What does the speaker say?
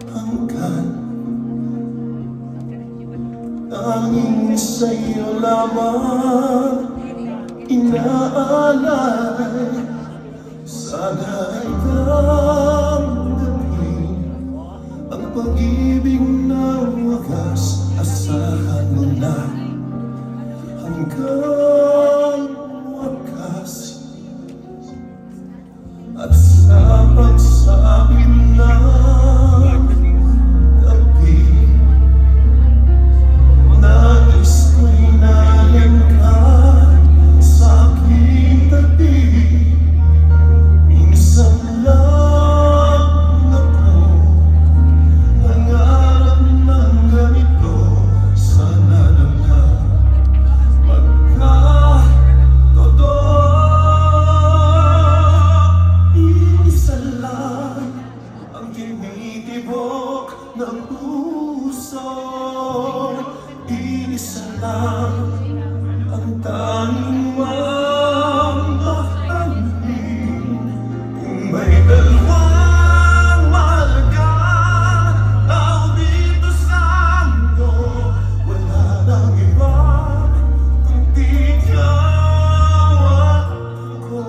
hanggan. Tanging sa'yo lamang inaalay. Sana'y damdamin ang pag-ibig na wagas. Asahan mo na hanggang wakas. At sa pagsabi ng gabi, nais ko'y nayan ka sa aking tabi. Minsan lang ako nangarap ng ganito. Sana naman magkatotoo. Isa lang ang tinitibok ng puso. Isa lang ang tanging mamahalin. Kung may dalawang mahalaga tao dito sa mundo, wala nang iba kundi ikaw at ako.